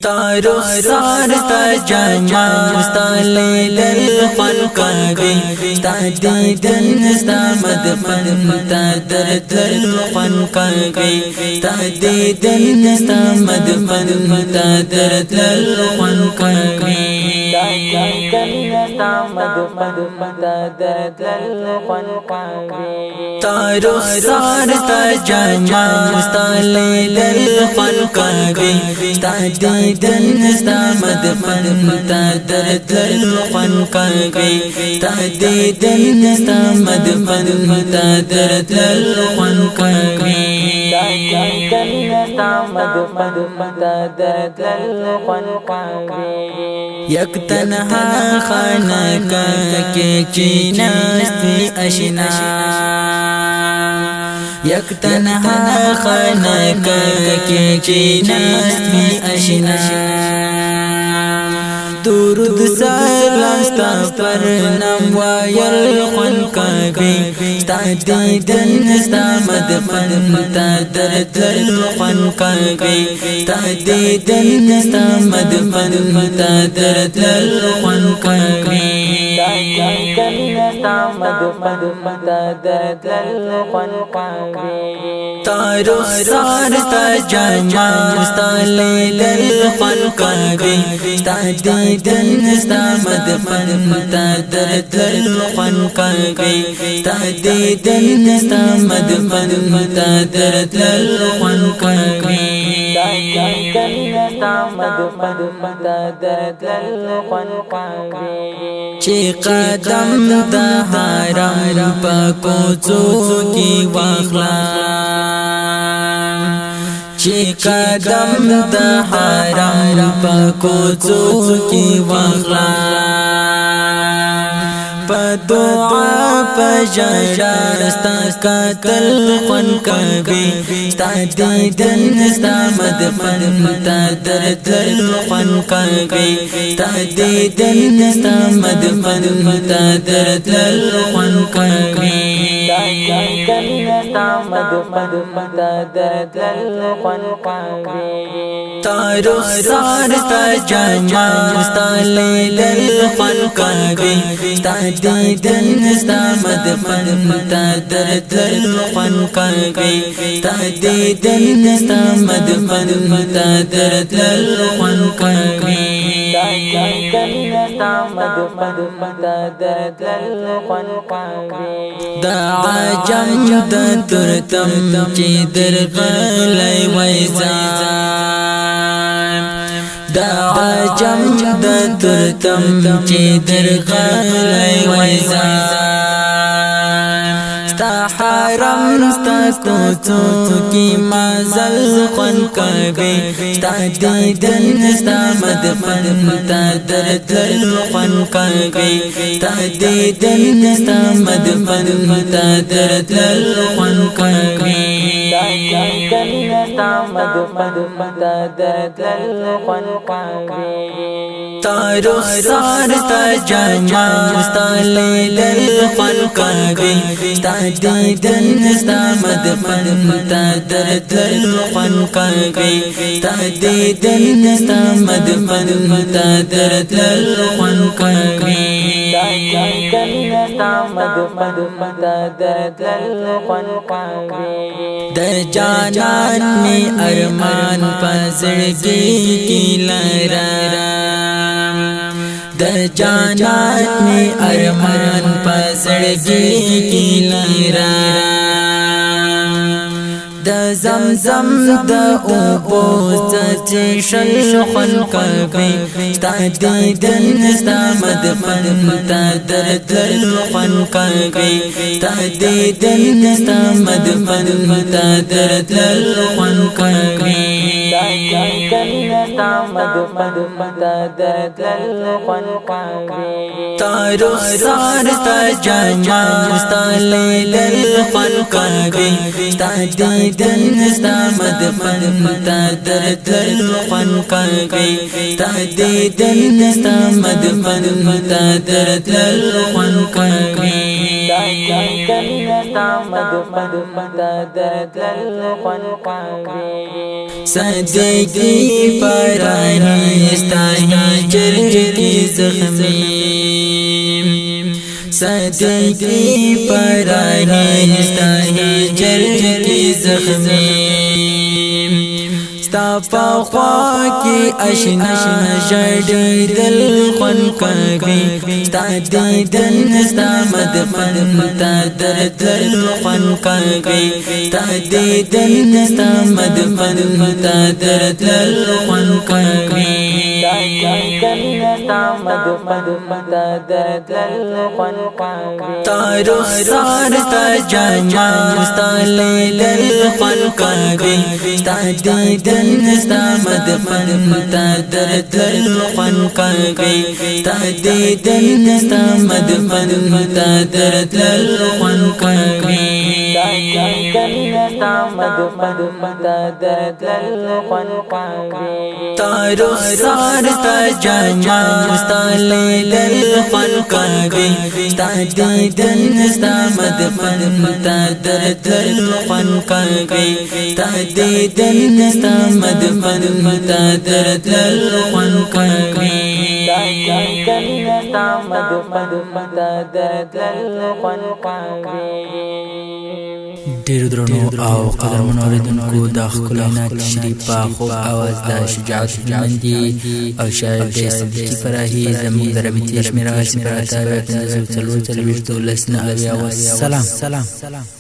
تارو سار تا جمال ستا لیدل خوان کاغی ستا دیدن ستا مدفن تا درتل خوان کاغی ستا دیدن ستا مدفن تا درتل خوان کاغی تارو سار تا جمال ستا لیدل خوان کاغی ستا دیدن ستا مدفن تا درتل خوان کاغی ستا دیدن ستا مدفن تا درتل خوان کاغی یک تنها خانقا کے چیناستی اشنا یک تنها خانقا کے چیناستی اشنا درود سلام ستا پر نام وایل خوان کاغی ستا دیدن ستا مدفن تا درتل خوان کاغی ستا دیدن ستا مدفن تا درتل خوان کاغی تارو سار ستا جمال ستا لیدل خوان کاغی ستا دیدن ستا مدفن تا درتل خوان کاغی ستا دیدن ستا مدفن تا درتل خوان کاغی چی قدم دا حرم پا کوڅو کی واخلا چی قدم دا حرم پا کوڅو کی واخلا پا دعا پا جڑا ستا قتل خوان کاغی ستا دیدن ستا مدفن تا درتل خوان کاغی ستا دیدن ستا مدفن تا درتل خوان کاغی تارو سار ستا جمال ستا لیدل خوان کاغی ستا دیدن ستا مدفن تا درتل خوان کاغی ستا دیدن ستا مدفن تا درتل خوان کاغی دا عجم دا ترتم چی درغلی ویزان دا عجم دا ترتم چی درغلی ویزان ستا حرم ستا کوڅو کی مازل خوان کاغی ستا دیدن ستا مدفن تا درتل خوان کاغی ستا دیدن ستا مدفن تا درتل خوان کاغی تارو سار ستا جمال ستا لیدل خوان کاغی ستا دیدن ستا مدفن تا درتل خوان کاغی ستا دیدن ستا مدفن تا درتل خوان کاغی د جانان می ارمان پزړګي کی لرا د جانان می ارمان پزړګي کی لرا د زمزم د اوبو چشل خوان کاغی ستا دیدن ستا مدفن تا درتل خوان کاغی ستا دیدن ستا مدفن تا درتل خوان کاغی تارو سار ستا جمال ستا لیدل خوان کاغی ستا دیدن ستا مدفن تا درتل خوان کاغی ستا دیدن ستا مدفن تا درتل خوان کاغی صدقی پرانی ستای چرکی زخمیم صدقی پرانی ستای چرکی زخمیم ستا پا خوا کی اشنا جڑی دل خون کوي ستا دیدن ستا مدفن تا درد دل خون کوي ستا دیدن ستا مدفن تا درد دل خون کوي تا رخسار ستا جمال ستا لیدل خون کوي ستا دیدن ستا مدفن تا درد دل خون کوي ستا دیدن ستا مدفن تا درد دل خون کوي تا رخسار ستا جمال ستا لیدل خون کوي ستا دیدن ستا مدفن تا درد دل خون کوي ستا دیدن ستا مدفن تا درد دل خون کوي ډیر درنو او قدرمنو اوریدونکو د ښکلي تشریف په خوږ اواز د شجاعت هلمندي او شاعر د صدیقي فراهي زموږ د رابطې شمېره 0 8 5 4 3 4 5 والسلام.